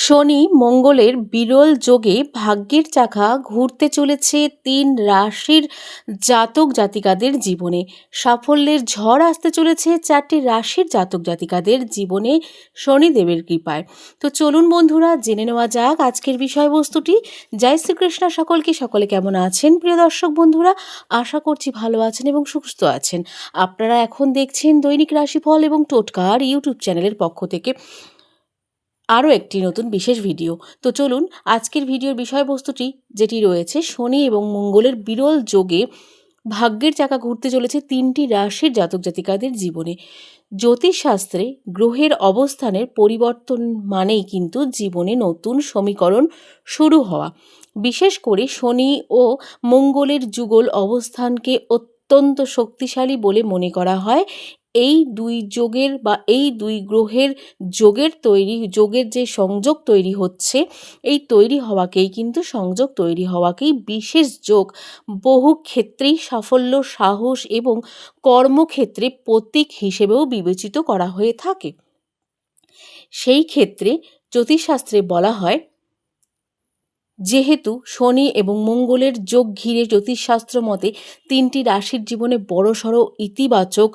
শনি মঙ্গলের বিরল যোগে ভাগ্যের চাকা ঘুরতে চলেছে ৩ রাশির জাতক জাতিকাদের জীবনে। সাফল্যের ঝড় আসতে চলেছে ৪টি রাশির জাতক জাতিকাদের জীবনে শনিদেবের কৃপায়। তো চলুন বন্ধুরা, জেনে নেওয়া যাক আজকের বিষয়বস্তুটি। জয় শ্রীকৃষ্ণ সকলকে। সকলে কেমন আছেন প্রিয় দর্শক বন্ধুরা? আশা করছি ভালো আছেন এবং সুস্থ আছেন। আপনারা এখন দেখছেন দৈনিক রাশিফল এবং টোটকার ইউটিউব চ্যানেলের পক্ষ থেকে আরও একটি নতুন বিশেষ ভিডিও। তো চলুন, আজকের ভিডিওর বিষয়বস্তুটি যেটি রয়েছে, শনি এবং মঙ্গলের বিরল যোগে ভাগ্যের চাকা ঘুরতে চলেছে ৩টি রাশির জাতক জাতিকাদের জীবনে। জ্যোতিষশাস্ত্রে গ্রহের অবস্থানের পরিবর্তন মানেই কিন্তু জীবনে নতুন সমীকরণ শুরু হওয়া। বিশেষ করে শনি ও মঙ্গলের যুগল অবস্থানকে অত্যন্ত শক্তিশালী বলে মনে করা হয়। এই দুই যোগের বা এই দুই গ্রহের যোগের যে সংযোগ তৈরি হচ্ছে, এই তৈরি হওয়াকেই কিন্তু সংযোগ তৈরি হওয়াকেই বিশেষ যোগ বহু ক্ষেত্রেই সাফল্য, সাহস এবং কর্মক্ষেত্রে প্রতীক হিসেবেও বিবেচিত করা হয়ে থাকে। সেই ক্ষেত্রে জ্যোতিষশাস্ত্রে বলা হয়, যেহেতু শনি এবং মঙ্গলের যোগ ঘিরে জ্যোতিষশাস্ত্র মতে ৩টি রাশির জীবনে বড়সড় ইতিবাচক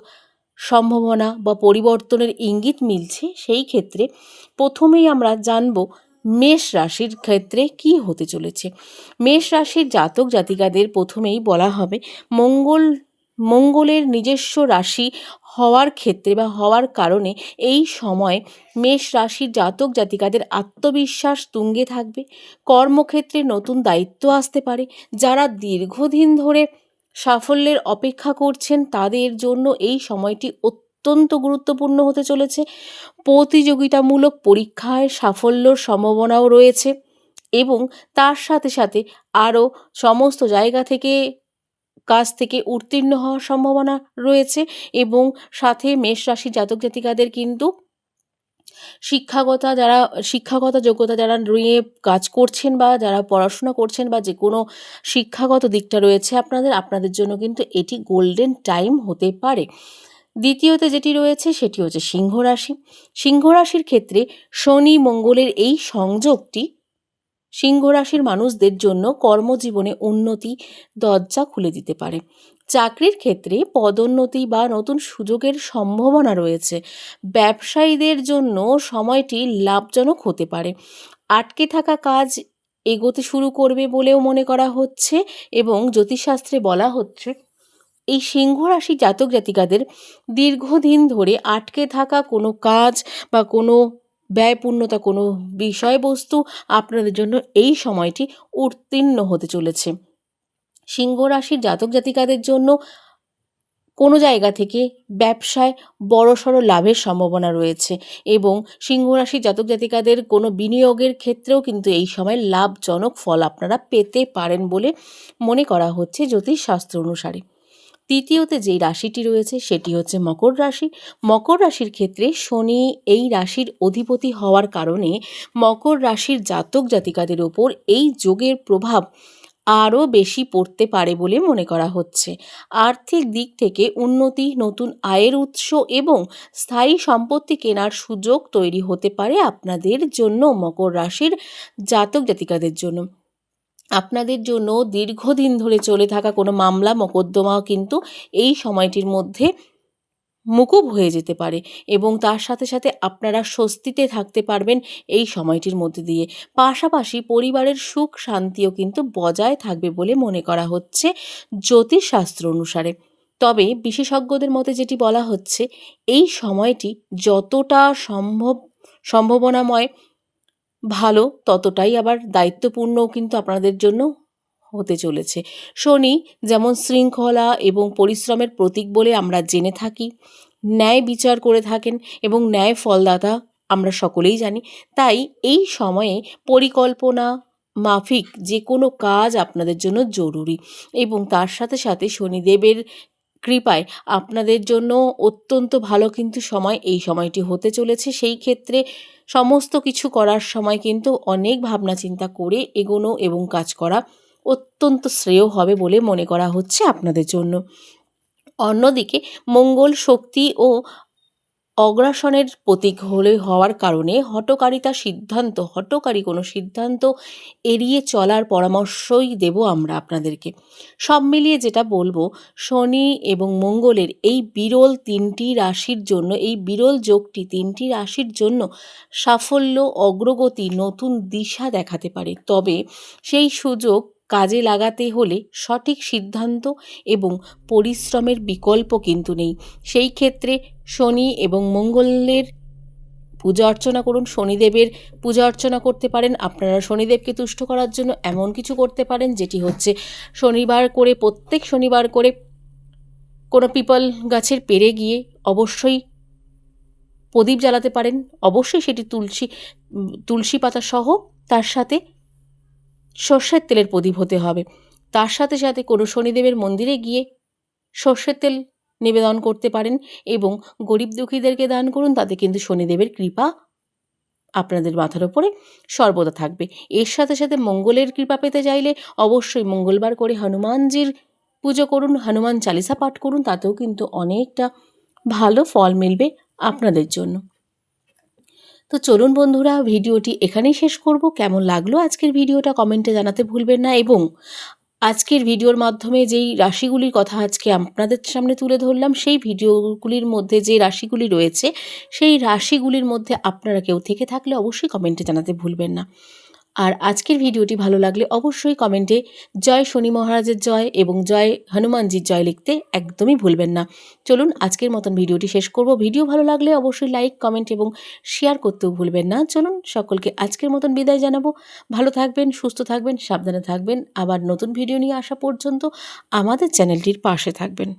সম্ভাবনা বা পরিবর্তনের ইঙ্গিত মিলছে, সেই ক্ষেত্রে প্রথমেই আমরা জানব মেষ রাশির ক্ষেত্রে কি হতে চলেছে। মেষ রাশির জাতক জাতিকাদের প্রথমেই বলা হবে, মঙ্গলের নিজস্ব রাশি হওয়ার ক্ষেত্রে বা হওয়ার কারণে এই সময় মেষ রাশির জাতক জাতিকাদের আত্মবিশ্বাস তুঙ্গে থাকবে। কর্মক্ষেত্রে নতুন দায়িত্ব আসতে পারে। যারা দীর্ঘদিন ধরে সাফল্যের অপেক্ষা করছেন তাদের জন্য এই সময়টি অত্যন্ত গুরুত্বপূর্ণ হতে চলেছে। প্রতিযোগিতামূলক পরীক্ষায় সাফল্যর সম্ভাবনাও রয়েছে এবং তার সাথে সাথে আরও সমস্ত জায়গা থেকে কাজ থেকে উত্তীর্ণ হওয়ার সম্ভাবনা রয়েছে। এবং সাথে মেষ রাশির জাতক জাতিকাদের কিন্তু শিক্ষাগত যোগ্যতা যারা নিয়ে কাজ করছেন বা যারা পড়াশোনা করছেন বা যে কোনো শিক্ষাগত দিকটা রয়েছে আপনাদের জন্য কিন্তু এটি গোল্ডেন টাইম হতে পারে। দ্বিতীয়তে যেটি রয়েছে সেটি হচ্ছে সিংহ রাশি। সিংহ রাশির ক্ষেত্রে শনি মঙ্গলের এই সংযোগটি সিংহ রাশির মানুষদের জন্য কর্মজীবনে উন্নতি দরজা খুলে দিতে পারে। চাকরির ক্ষেত্রে পদোন্নতি বা নতুন সুযোগের সম্ভাবনা রয়েছে। ব্যবসায়ীদের জন্য সময়টি লাভজনক হতে পারে। আটকে থাকা কাজ এগোতে শুরু করবে বলেও মনে করা হচ্ছে এবং জ্যোতিষশাস্ত্রে বলা হচ্ছে, এই সিংহ রাশি জাতক জাতিকাদের দীর্ঘদিন ধরে আটকে থাকা কোনো কাজ বা কোনো ব্যয়পূর্ণতা, কোনো বিষয়বস্তু আপনাদের জন্য এই সময়টি উত্তীর্ণ হতে চলেছে। সিংহ রাশির জাতক জাতিকাদের জন্য কোনো জায়গা থেকে ব্যবসায় বড়সড় লাভের সম্ভাবনা রয়েছে এবং সিংহ রাশির জাতক জাতিকাদের কোনো বিনিয়োগের ক্ষেত্রেও কিন্তু এই সময় লাভজনক ফল আপনারা পেতে পারেন বলে মনে করা হচ্ছে জ্যোতিষশাস্ত্র অনুসারে। তৃতীয়তে যেই রাশিটি রয়েছে সেটি হচ্ছে মকর রাশি। মকর রাশির ক্ষেত্রে শনি এই রাশির অধিপতি হওয়ার কারণে মকর রাশির জাতক জাতিকাদের ওপর এই যোগের প্রভাব আরও বেশি পড়তে পারে বলে মনে করা হচ্ছে। আর্থিক দিক থেকে উন্নতি, নতুন আয়ের উৎস এবং স্থায়ী সম্পত্তি কেনার সুযোগ তৈরি হতে পারে আপনাদের জন্য, মকর রাশির জাতক জাতিকাদের জন্য। আপনাদের জন্য দীর্ঘদিন ধরে চলে থাকা কোনো মামলা মোকদ্দমাও কিন্তু এই সময়টির মধ্যে মুকুব হয়ে যেতে পারে এবং তার সাথে সাথে আপনারা স্বস্তিতে থাকতে পারবেন এই সময়টির মধ্যে দিয়ে। পাশাপাশি পরিবারের সুখ শান্তিও কিন্তু বজায় থাকবে বলে মনে করা হচ্ছে জ্যোতিষশাস্ত্র অনুসারে। তবে বিশেষজ্ঞদের মতে যেটি বলা হচ্ছে, এই সময়টি যতটা সম্ভাবনাময় ভালো, ততটাই আবার দায়িত্বপূর্ণও কিন্তু আপনাদের জন্য হতে চলেছে। শনি যেমন শৃঙ্খলা এবং পরিশ্রমের প্রতীক বলে আমরা জেনে থাকি, ন্যায় বিচার করে থাকেন এবং ন্যায় ফলদাতা আমরা সকলেই জানি। তাই এই সময়ে পরিকল্পনা মাফিক যে কোনো কাজ আপনাদের জন্য জরুরি এবং তার সাথে সাথে শনিদেবের কৃপায় আপনাদের জন্য অত্যন্ত ভালো কিন্তু সময় এই সময়টি হতে চলেছে। সেই ক্ষেত্রে সমস্ত কিছু করার সময় কিন্তু অনেক ভাবনা চিন্তা করে এগোনো এবং কাজ করা অত্যন্ত শ্রেয় হবে বলে মনে করা হচ্ছে আপনাদের জন্য। অন্যদিকে মঙ্গল শক্তি ও অগ্রাসনের প্রতীক হওয়ার কারণে হঠকারী কোনো সিদ্ধান্ত এড়িয়ে চলার পরামর্শই দেব আমরা আপনাদেরকে। সব মিলিয়ে যেটা বলবো, শনি এবং মঙ্গলের এই বিরল তিনটি রাশির জন্য, এই বিরল যোগটি তিনটি রাশির জন্য সাফল্য, অগ্রগতি, নতুন দিশা দেখাতে পারে। তবে সেই সুযোগ কাজে লাগাতে হলে সঠিক সিদ্ধান্ত এবং পরিশ্রমের বিকল্প কিন্তু নেই। সেই ক্ষেত্রে শনি এবং মঙ্গলের পূজা অর্চনা করুন। শনিদেবের পূজা অর্চনা করতে পারেন। আপনারা শনিদেবকে তুষ্ট করার জন্য এমন কিছু করতে পারেন, যেটি হচ্ছে প্রত্যেক শনিবার করে কোনো পিপল গাছের পেড়ে গিয়ে অবশ্যই প্রদীপ জ্বালাতে পারেন। অবশ্যই সেটি তুলসী পাতা সহ, তার সাথে সর্ষের তেলের প্রদীপ হতে হবে। তার সাথে সাথে কোনো শনিদেবের মন্দিরে গিয়ে সর্ষের তেল নিবেদন করতে পারেন এবং গরিব দুঃখীদেরকে দান করুন। তাতে কিন্তু শনিদেবের কৃপা আপনাদের মাথার ওপরে সর্বদা থাকবে। এর সাথে সাথে মঙ্গলের কৃপা পেতে চাইলে অবশ্যই মঙ্গলবার করে হনুমানজির পুজো করুন, হনুমান চালিসা পাঠ করুন। তাতেও কিন্তু অনেকটা ভালো ফল মিলবে আপনাদের জন্য। তো চলুন বন্ধুরা, ভিডিওটি এখানেই শেষ করব। কেমন লাগলো আজকের ভিডিওটা কমেন্টে জানাতে ভুলবেন না, এবং আজকের ভিডিওর মাধ্যমে যেই রাশিগুলির কথা আজকে আপনাদের সামনে তুলে ধরলাম, সেই ভিডিওগুলির মধ্যে যে রাশিগুলি রয়েছে, সেই রাশিগুলির মধ্যে আপনারা কেউ থেকে থাকলে অবশ্যই কমেন্টে জানাতে ভুলবেন না। আর আজকের ভিডিওটি ভালো লাগলে অবশ্যই কমেন্টে জয় শনি মহারাজের জয় এবং জয় হনুমানজির জয় লিখতে একদমই ভুলবেন না। চলুন আজকের মতন ভিডিওটি শেষ করব। ভিডিও ভালো লাগলে অবশ্যই লাইক, কমেন্ট এবং শেয়ার করতেও ভুলবেন না। চলুন সকলকে আজকের মতন বিদায় জানাবো। ভালো থাকবেন, সুস্থ থাকবেন, সাবধানে থাকবেন। আবার নতুন ভিডিও নিয়ে আসা পর্যন্ত আমাদের চ্যানেলটির পাশে থাকবেন।